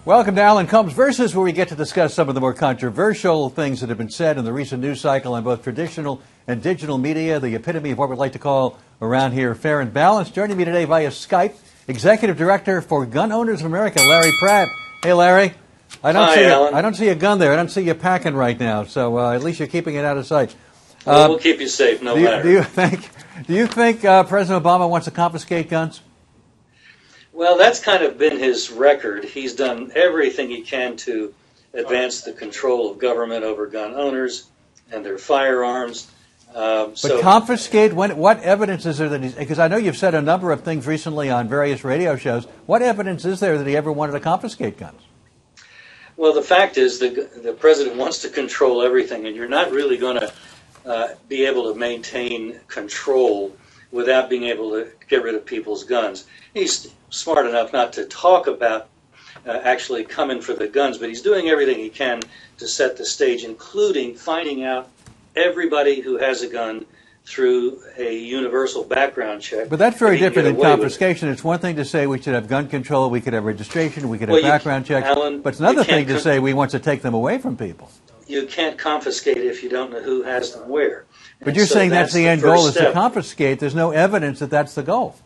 Welcome to Alan Colmes Versus, where we get to discuss some of the more controversial things that have been said in the recent news cycle on both traditional and digital media, the epitome of what we'd like to call around here fair and balanced. Joining me today via Skype, Executive Director for Gun Owners of America, Larry Pratt. Hey, Larry. I don't see a gun there. I don't see you packing right now, so at least you're keeping it out of sight. We'll keep you safe, no matter. Do you think President Obama wants to confiscate guns? Well, that's kind of been his record. He's done everything he can to advance the control of government over gun owners and their firearms. But confiscate, what evidence is there that he's... Because I know you've said a number of things recently on various radio shows. What evidence is there that he ever wanted to confiscate guns? Well, the fact is the president wants to control everything, and you're not really going to be able to maintain control without being able to get rid of people's guns. He's smart enough not to talk about actually coming for the guns, but he's doing everything he can to set the stage, including finding out everybody who has a gun through a universal background check. But that's very different than confiscation. It's one thing to say we should have gun control, we could have registration, we could have background checks, Alan, but it's another thing to say we want to take them away from people. You can't confiscate if you don't know who has them where. But you're saying that's the end goal is to confiscate. There's no evidence that that's the goal.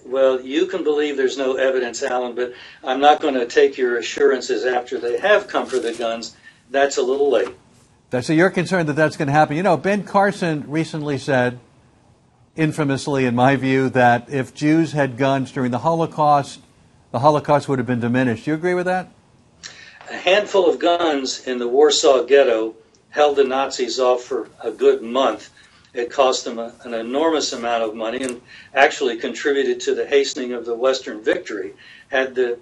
Well, you can believe there's no evidence, Alan, but I'm not going to take your assurances after they have come for the guns. That's a little late. So you're concerned that that's going to happen. You know, Ben Carson recently said, infamously in my view, that if Jews had guns during the Holocaust would have been diminished. Do you agree with that? A handful of guns in the Warsaw Ghetto held the Nazis off for a good month. It cost them an enormous amount of money and actually contributed to the hastening of the Western victory. Had the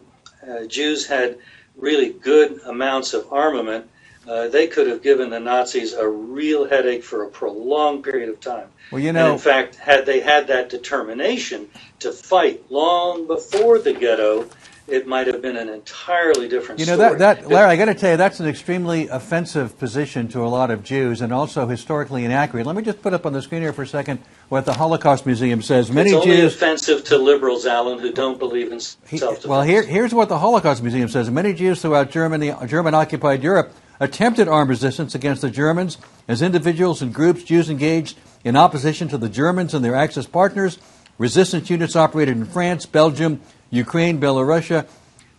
Jews had really good amounts of armament, they could have given the Nazis a real headache for a prolonged period of time. Well, you know, and in fact, had they had that determination to fight long before the ghetto, it might have been an entirely different story. You know, Larry, I got to tell you, that's an extremely offensive position to a lot of Jews and also historically inaccurate. Let me just put up on the screen here for a second what the Holocaust Museum says. It's only offensive to liberals, Alan, who don't believe in self-defense. Well, here's what the Holocaust Museum says. Many Jews throughout German-occupied Europe attempted armed resistance against the Germans. As individuals and groups, Jews engaged in opposition to the Germans and their Axis partners. Resistance units operated in France, Belgium, Ukraine, Belarus,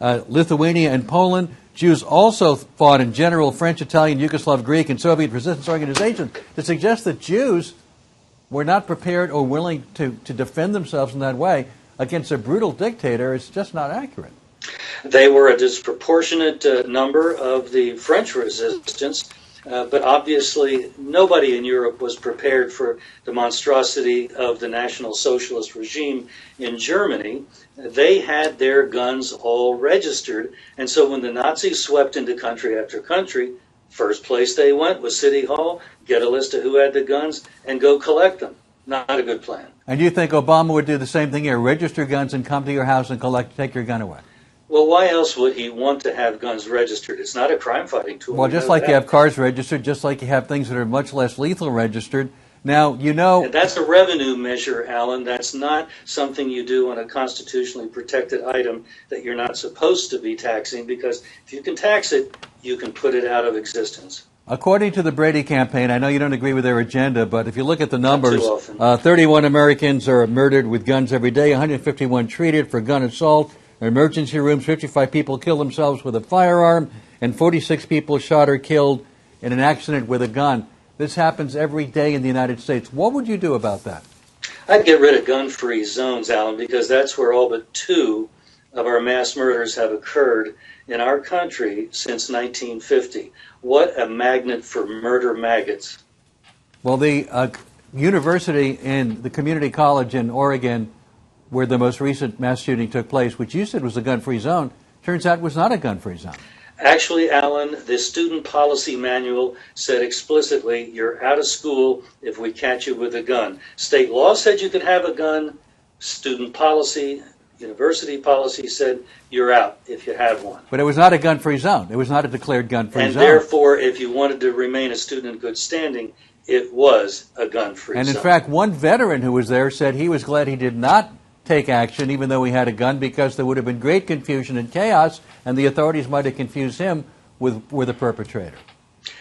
Lithuania, and Poland. Jews also fought in general French, Italian, Yugoslav, Greek, and Soviet resistance organizations. To suggest that Jews were not prepared or willing to defend themselves in that way against a brutal dictator is just not accurate. They were a disproportionate number of the French resistance, but obviously nobody in Europe was prepared for the monstrosity of the National Socialist regime in Germany. They had their guns all registered, and so when the Nazis swept into country after country, first place they went was City Hall, get a list of who had the guns, and go collect them. Not a good plan. And you think Obama would do the same thing here, register guns and come to your house and take your gun away? Well, why else would he want to have guns registered? It's not a crime-fighting tool. Well, just like you have cars registered, just like you have things that are much less lethal registered. Now, you know... And that's a revenue measure, Alan. That's not something you do on a constitutionally protected item that you're not supposed to be taxing, because if you can tax it, you can put it out of existence. According to the Brady campaign, I know you don't agree with their agenda, but if you look at the numbers, 31 Americans are murdered with guns every day, 151 treated for gun assault. In emergency rooms, 55 people kill themselves with a firearm, and 46 people shot or killed in an accident with a gun. This happens every day in the United States. What would you do about that? I'd get rid of gun-free zones, Alan, because that's where all but 2 of our mass murders have occurred in our country since 1950. What a magnet for murder maggots. Well, the university in the community college in Oregon, where the most recent mass shooting took place, which you said was a gun-free zone, turns out was not a gun-free zone. Actually, Alan, the student policy manual said explicitly, you're out of school if we catch you with a gun. State law said you could have a gun. Student policy, university policy said you're out if you have one. But it was not a gun-free zone. It was not a declared gun-free zone. And therefore, if you wanted to remain a student in good standing, it was a gun-free zone. And in fact, one veteran who was there said he was glad he did not take action, even though he had a gun, because there would have been great confusion and chaos, and the authorities might have confused him with a perpetrator.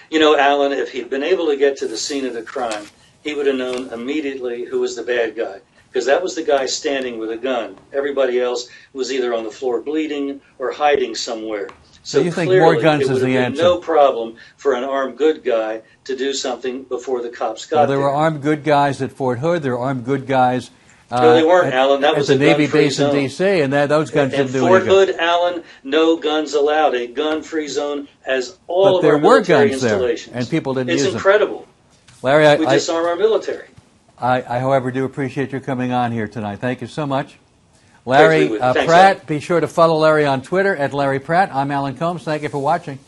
You know, Alan, if he'd been able to get to the scene of the crime, he would have known immediately who was the bad guy, because that was the guy standing with a gun. Everybody else was either on the floor bleeding or hiding somewhere. So you think more guns is the answer? No problem for an armed good guy to do something before the cops got there. There were armed good guys at Fort Hood. There were armed good guys no, they weren't, Alan. That was at the a Navy gun-free base in zone. D.C., and those guns didn't do Fort any good. Hood, Alan, no guns allowed. A gun-free zone as all But of there our were military guns there, installations. and people didn't use It's them. incredible. Larry, We disarm our military. I, however, do appreciate your coming on here tonight. Thank you so much. Larry Thanks, Pratt, be sure to follow Larry on Twitter at Larry Pratt. I'm Alan Colmes. Thank you for watching.